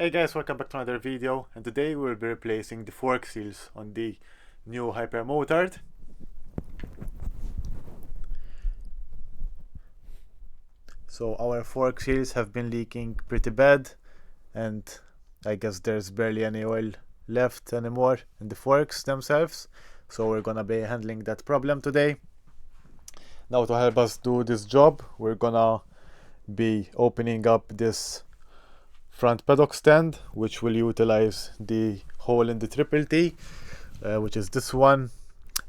Hey guys, welcome back to another video, and today we will be replacing the fork seals on the new Hypermotard. So our fork seals have been leaking pretty bad, and I guess there's barely any oil left anymore in the forks themselves. So we're gonna be handling that problem today. Now to help us do this job, we're gonna be opening up this front paddock stand, which will utilize the hole in the triple T, which is this one.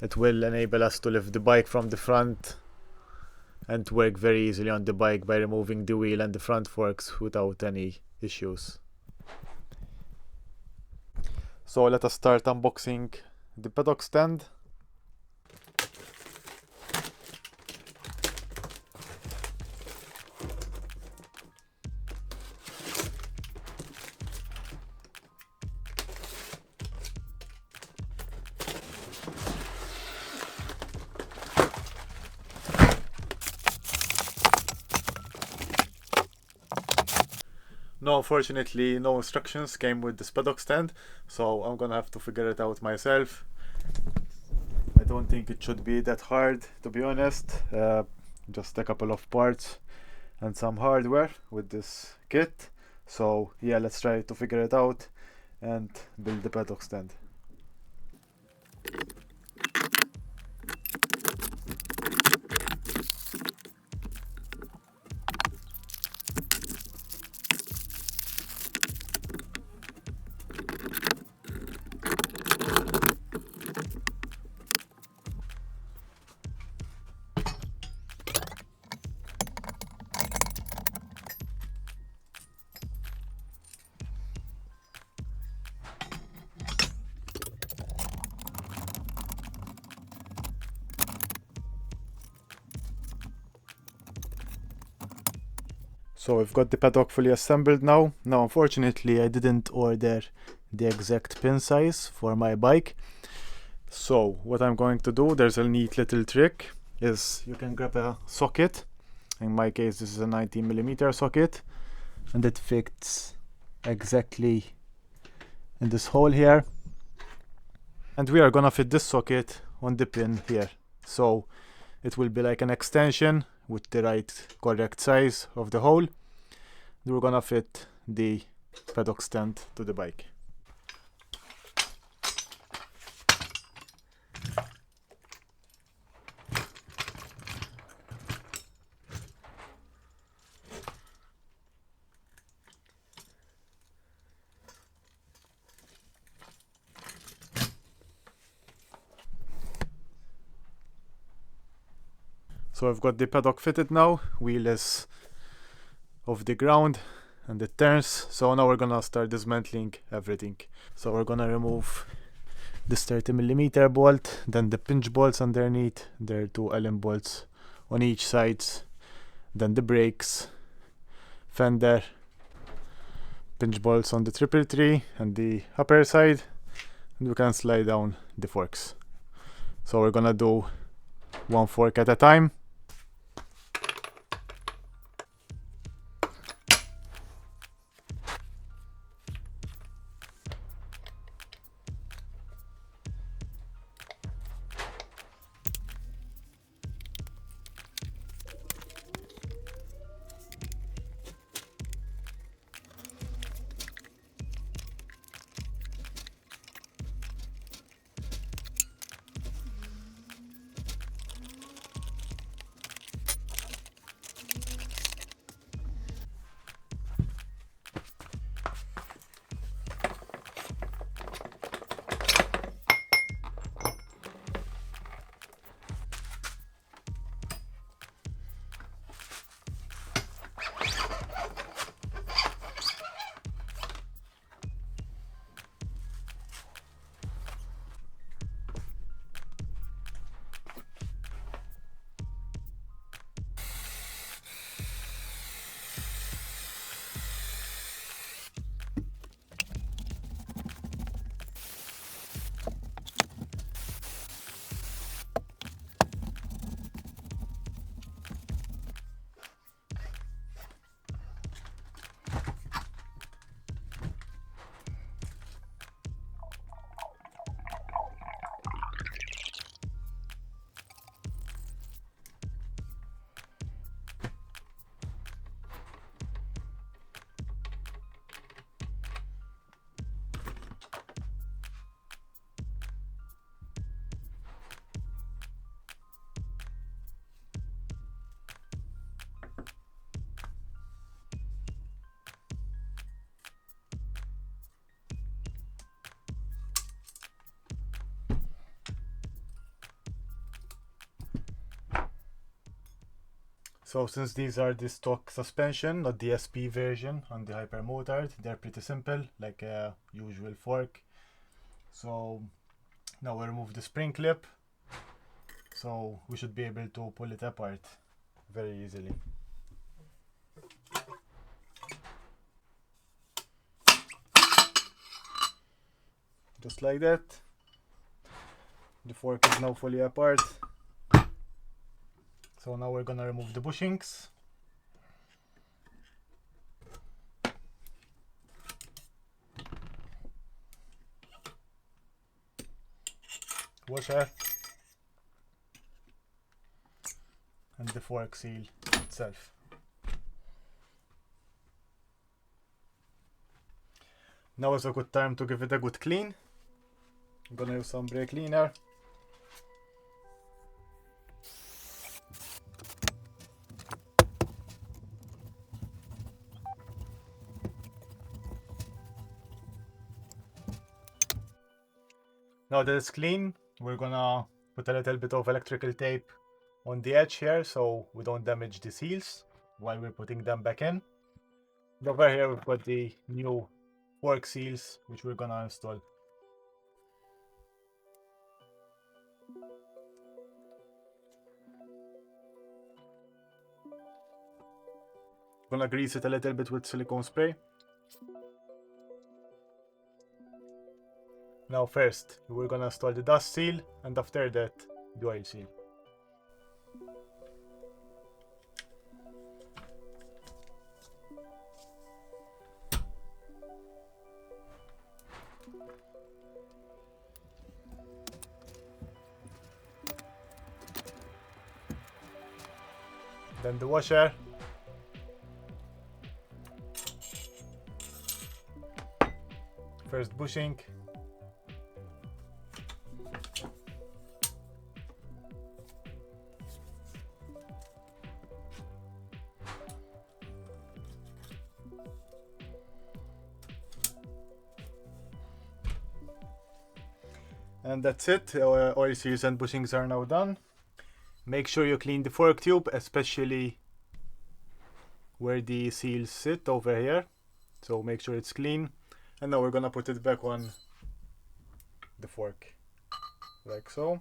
It will enable us to lift the bike from the front and to work very easily on the bike by removing the wheel and the front forks without any issues. So let us start unboxing the paddock stand. No, unfortunately, no instructions came with this paddock stand, so I'm gonna have to figure it out myself. I don't think it should be that hard, to be honest. Just a couple of parts and some hardware with this kit. So yeah, let's try to figure it out and build the paddock stand. So we've got the paddock fully assembled now. Now unfortunately I didn't order the exact pin size for my bike. So what I'm going to do, there's a neat little trick, is you can grab a socket. In my case this is a 19mm socket, and it fits exactly in this hole here. And we are gonna fit this socket on the pin here. So it will be like an extension with the correct size of the hole. We're gonna fit the paddock stand to the bike. So I've got the paddock fitted now, wheel is off the ground and it turns. So now we're gonna start dismantling everything. So we're gonna remove this 30mm bolt, then the pinch bolts underneath, there are two Allen bolts on each side, then the brakes, fender, pinch bolts on the triple tree and the upper side, and we can slide down the forks. So we're gonna do one fork at a time. So since these are the stock suspension, not the SP version on the Hypermotard, they're pretty simple, like a usual fork. So now we remove the spring clip, so we should be able to pull it apart very easily. Just like that. The fork is now fully apart. So now we're gonna remove the bushings. Washer. And the fork seal itself. Now is a good time to give it a good clean. I'm gonna use some brake cleaner. Now that it's clean, we're gonna put a little bit of electrical tape on the edge here so we don't damage the seals while we're putting them back in. Over here we've got the new fork seals which we're gonna install. Gonna grease it a little bit with silicone spray. Now first we're gonna install the dust seal and after that the oil seal. Then the washer. First bushing. And that's it. Oil seals and bushings are now done. Make sure you clean the fork tube, especially where the seals sit over here. So make sure it's clean. And now we're gonna put it back on the fork, like so.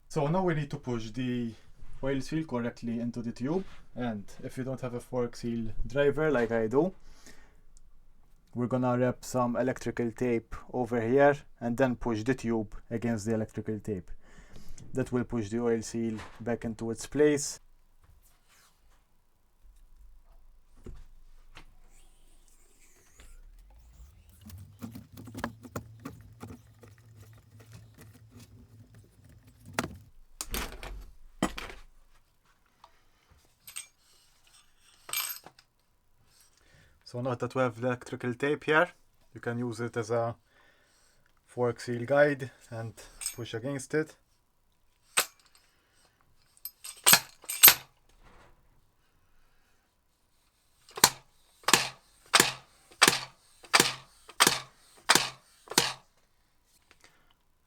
So now we need to push the oil seal correctly into the tube, and if you don't have a fork seal driver like I do, we're gonna wrap some electrical tape over here and then push the tube against the electrical tape. That will push the oil seal back into its place. So now that we have the electrical tape here, you can use it as a fork seal guide and push against it.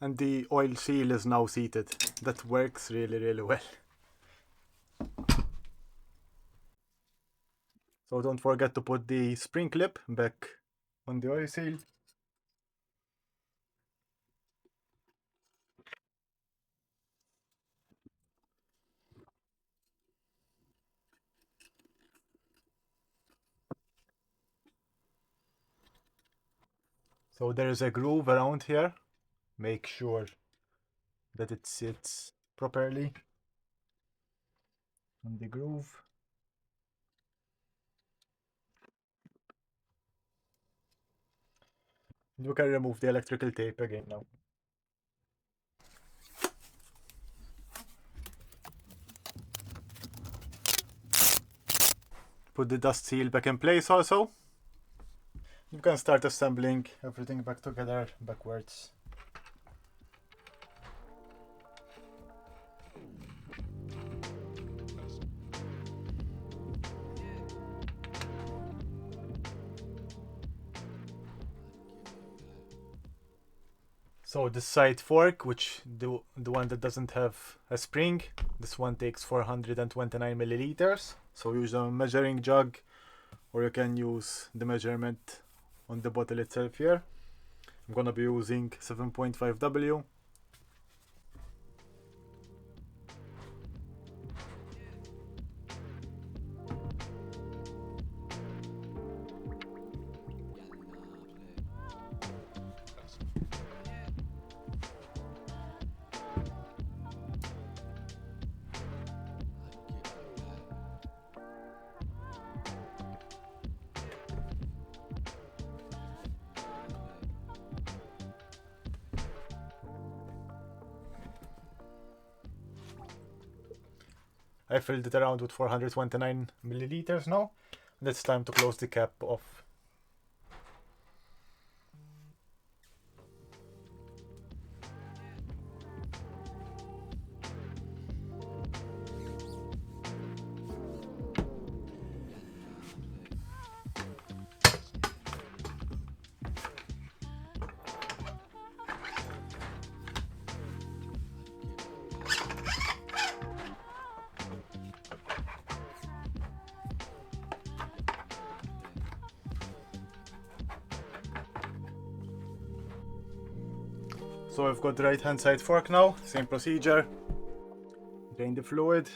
And the oil seal is now seated. That works really well. So don't forget to put the spring clip back on the oil seal. So there is a groove around here. Make sure that it sits properly on the groove. You can remove the electrical tape again now. Put the dust seal back in place also. You can start assembling everything back together backwards. So the side fork, which the one that doesn't have a spring, this one takes 429 milliliters. So use a measuring jug, or you can use the measurement on the bottle itself here. I'm gonna be using 7.5 W. I filled it around with 429 milliliters now, and it's time to close the cap off. So I've got the right hand side fork now, same procedure. Drain the fluid.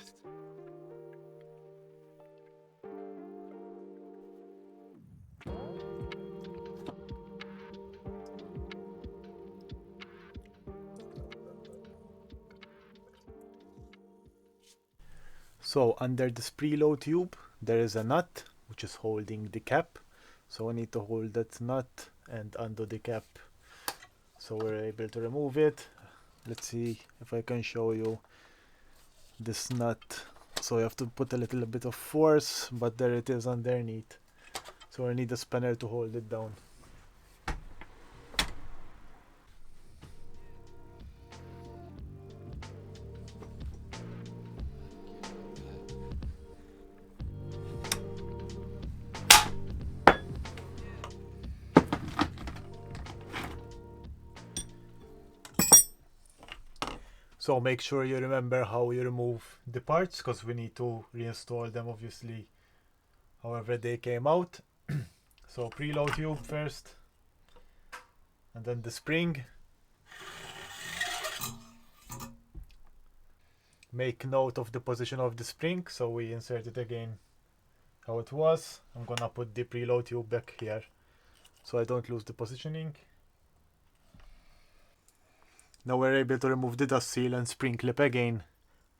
So under this preload tube there is a nut which is holding the cap. So I need to hold that nut and undo the cap, so we're able to remove it. Let's see if I can show you this nut. So you have to put a little bit of force, but there it is underneath. So I need a spanner to hold it down. So make sure you remember how you remove the parts, because we need to reinstall them obviously however they came out. So preload tube first, and then the spring. Make note of the position of the spring, so we insert it again how it was. I'm gonna put the preload tube back here so I don't lose the positioning. Now we're able to remove the dust seal and spring clip again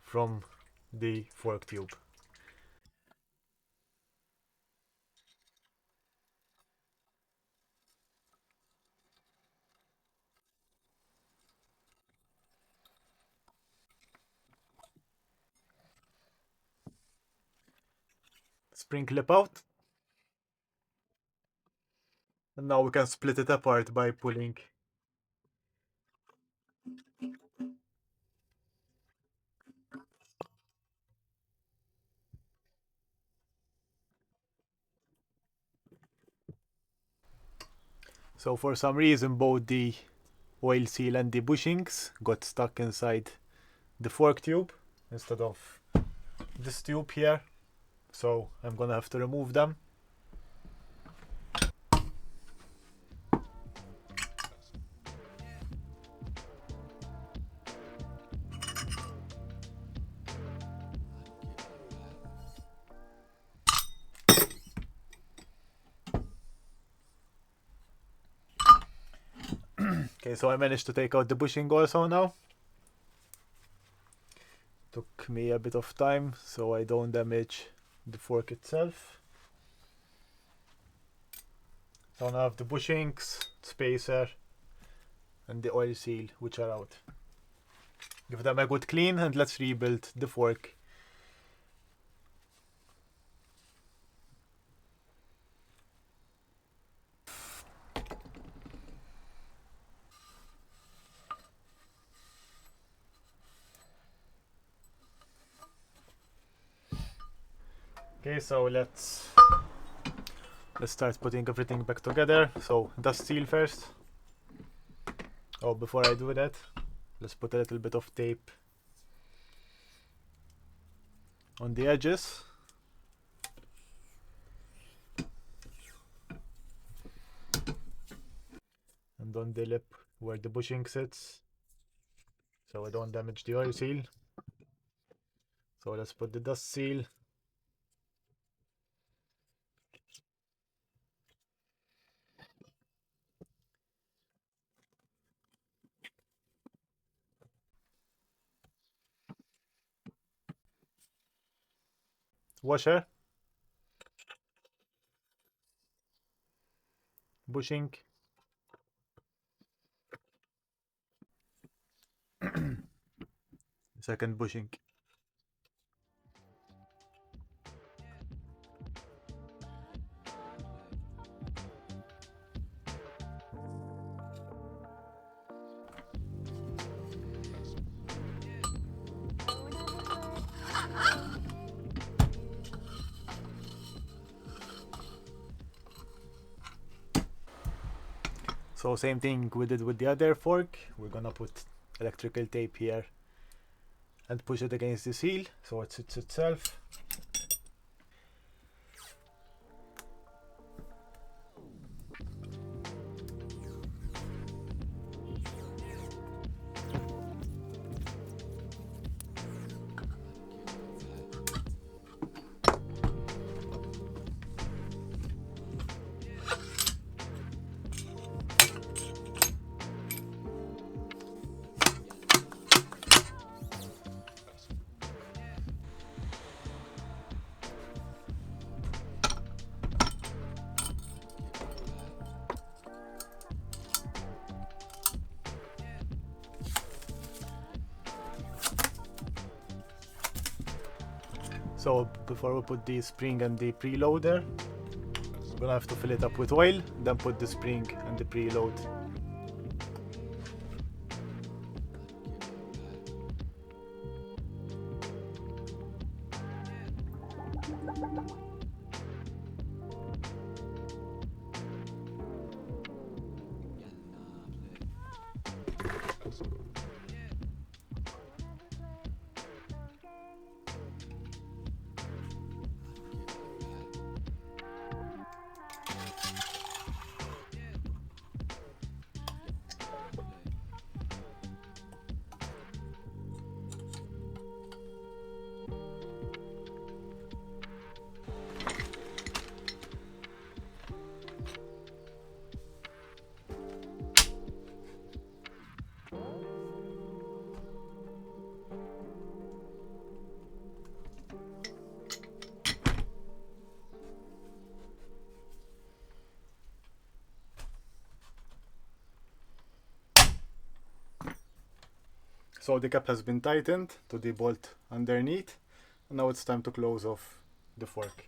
from the fork tube. Spring clip out. And now we can split it apart by pulling. So for some reason both the oil seal and the bushings got stuck inside the fork tube instead of this tube here. So I'm gonna have to remove them. Okay, so I managed to take out the bushing also now. Took me a bit of time so I don't damage the fork itself. So now I have the bushings, spacer, and the oil seal which are out. Give them a good clean and let's rebuild the fork. Okay, so let's start putting everything back together. So dust seal first. Oh, before I do that, let's put a little bit of tape on the edges. And on the lip where the bushing sits, so I don't damage the oil seal. So let's put the dust seal. Washer, bushing, second bushing. So same thing we did with the other fork. We're gonna put electrical tape here and push it against the seal so it sits itself. So before we put the spring and the preloader, we're gonna have to fill it up with oil, then put the spring and the preload. So the cap has been tightened to the bolt underneath, and now it's time to close off the fork.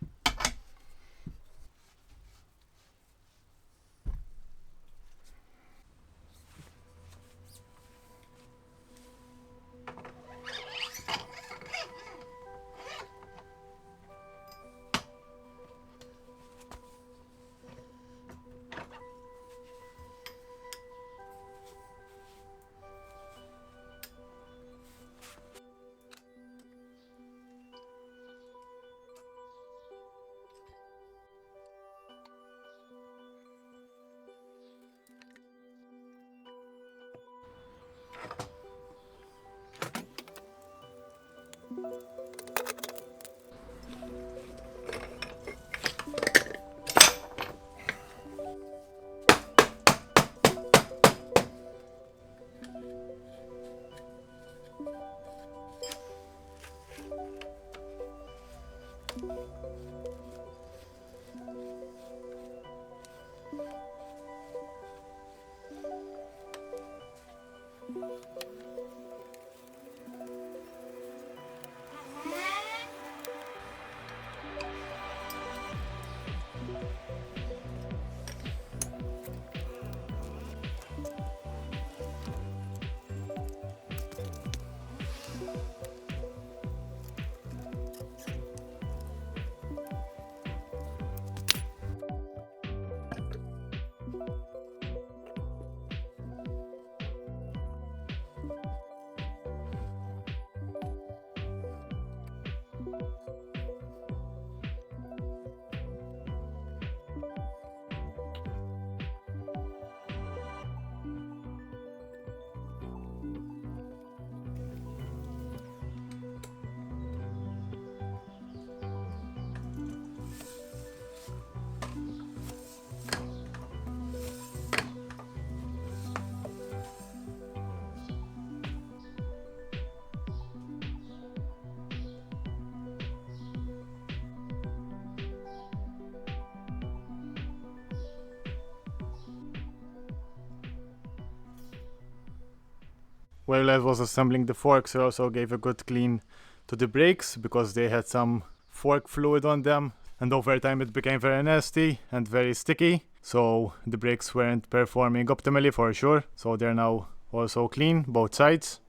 while I was assembling the forks, I also gave a good clean to the brakes because they had some fork fluid on them, and over time it became very nasty and very sticky, so the brakes weren't performing optimally for sure. So they're now also clean, both sides.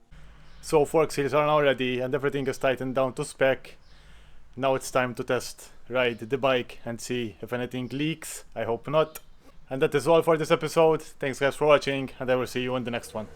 So fork seals are now ready and everything is tightened down to spec. Now it's time to test ride the bike and see if anything leaks. I hope not. And that is all for this episode. Thanks guys for watching, and I will see you in the next one.